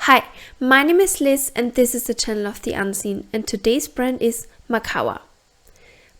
Hi, my name is Liz and this is the channel of the Unseen, and today's brand is Makaua.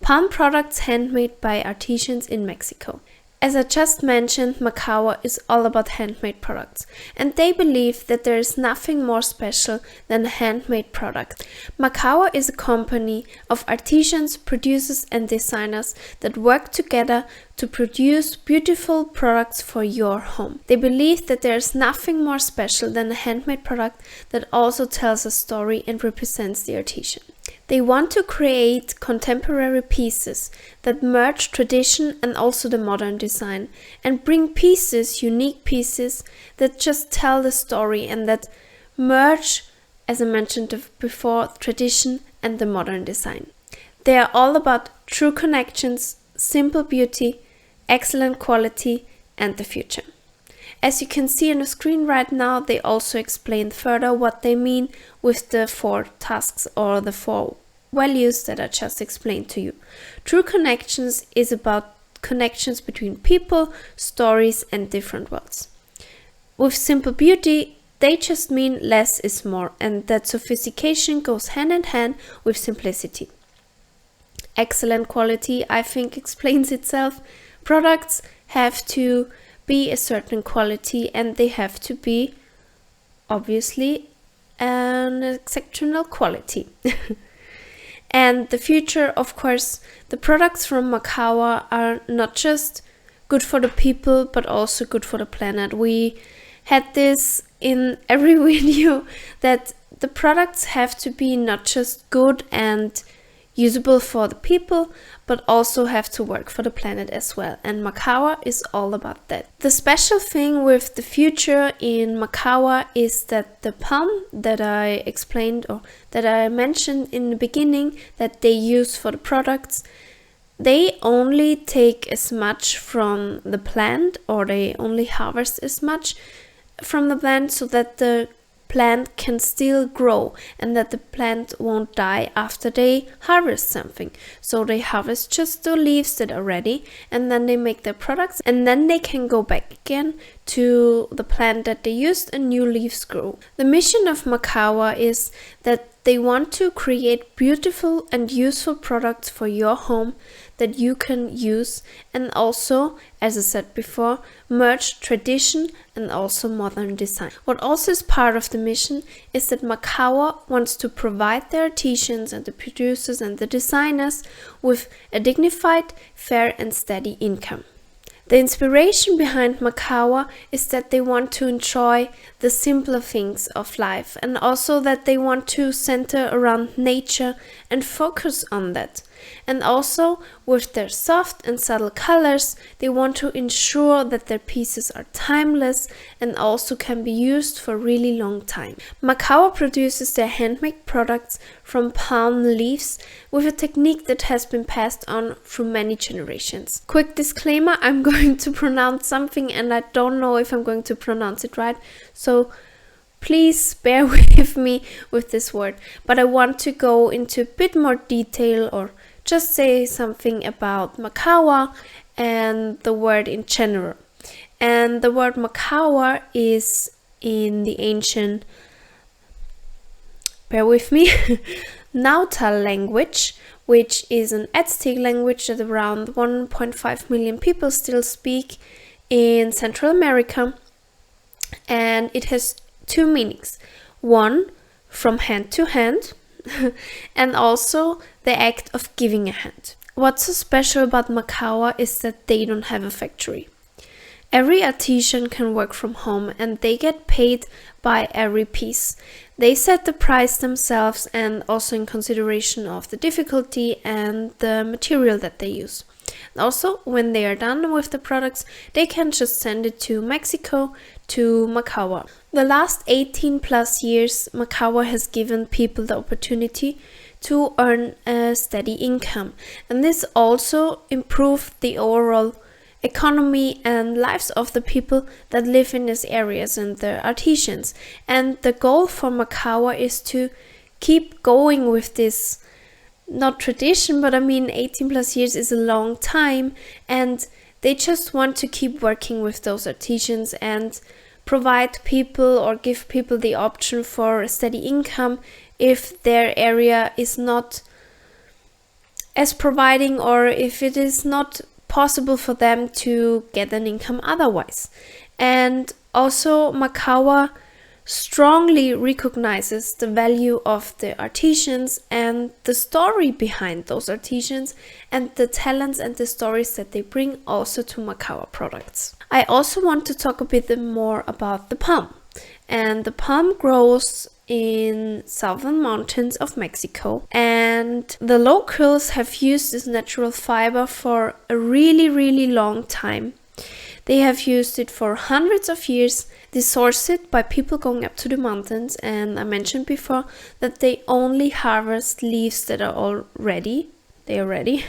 Palm products handmade by artisans in Mexico. As I just mentioned, Makaua is all about handmade products, and they believe that there is nothing more special than a handmade product. Makaua is a company of artisans, producers and designers that work together to produce beautiful products for your home. They believe that there is nothing more special than a handmade product that also tells a story and represents the artisan. They want to create contemporary pieces that merge tradition and also the modern design, and bring pieces, unique pieces, that just tell the story and that merge, as I mentioned before, tradition and the modern design. They are all about true connections, simple beauty, excellent quality and the future. As you can see on the screen right now, they also explain further what they mean with the 4 tasks or the 4 values that I just explained to you. True connections is about connections between people, stories and different worlds. With simple beauty, they just mean less is more, and that sophistication goes hand in hand with simplicity. Excellent quality, I think, explains itself. Products have to be a certain quality and they have to be obviously an exceptional quality. And the future, of course, the products from Makaua are not just good for the people but also good for the planet. We had this in every video that the products have to be not just good and usable for the people, but also have to work for the planet as well. And Makaua is all about that. The special thing with the future in Makaua is that the palm that I explained or that I mentioned in the beginning that they use for the products, they only take as much from the plant, or they only harvest as much from the plant so that the plant can still grow and that the plant won't die after they harvest something. So they harvest just the leaves that are ready, and then they make their products, and then they can go back again to the plant that they used and new leaves grow. The mission of Makaua is that they want to create beautiful and useful products for your home that you can use, and also, as I said before, merge tradition and also modern design. What also is part of the mission is that Makaua wants to provide the artisans and the producers and the designers with a dignified, fair and steady income. The inspiration behind Makaua is that they want to enjoy the simpler things of life, and also that they want to center around nature and focus on that. And also, with their soft and subtle colors, they want to ensure that their pieces are timeless and also can be used for a really long time. Makaua produces their handmade products from palm leaves with a technique that has been passed on through many generations. Quick disclaimer, I'm going to pronounce something and I don't know if I'm going to pronounce it right, so please bear with me with this word. But I want to go into a bit more detail, or just say something about Makaua and the word in general. And the word Makaua is in the ancient, bear with me, Nahuatl language, which is an Aztec language that around 1.5 million people still speak in Central America. And it has 2 meanings. One, from hand to hand, and also the act of giving a hand. What's so special about Makaua is that they don't have a factory. Every artisan can work from home and they get paid by every piece. They set the price themselves, and also in consideration of the difficulty and the material that they use. Also, when they are done with the products, they can just send it to Mexico, to Makaua. The last 18 plus years, Makaua has given people the opportunity to earn a steady income, and this also improved the overall economy and lives of the people that live in these areas and the artisans. And the goal for Makaua is to keep going with this, not tradition, but I mean 18 plus years is a long time, and they just want to keep working with those artisans and provide people or give people the option for a steady income if their area is not as providing, or if it is not possible for them to get an income otherwise. And also Makaua strongly recognizes the value of the artisans and the story behind those artisans and the talents and the stories that they bring also to Makaua products. I also want to talk a bit more about the palm. And the palm grows in southern mountains of Mexico, and the locals have used this natural fiber for a really long time. They have used it for hundreds of years. They source it by people going up to the mountains, and I mentioned before that they only harvest leaves that are all ready. They are ready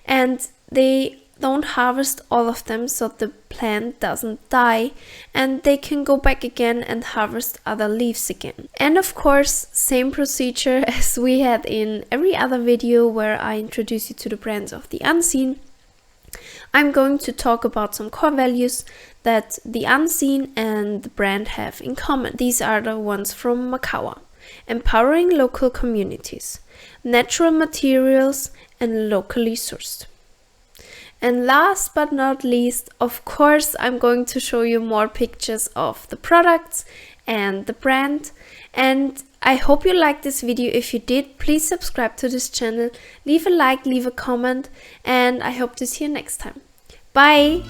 and they don't harvest all of them so the plant doesn't die, and they can go back again and harvest other leaves again. And of course, same procedure as we had in every other video where I introduce you to the brands of the unseen. I'm going to talk about some core values that the unseen and the brand have in common. These are the ones from Makaua: empowering local communities, natural materials, and locally sourced. And last but not least, of course, I'm going to show you more pictures of the products and the brand. And I hope you liked this video. If you did, please subscribe to this channel, leave a like, leave a comment, and I hope to see you next time. Bye!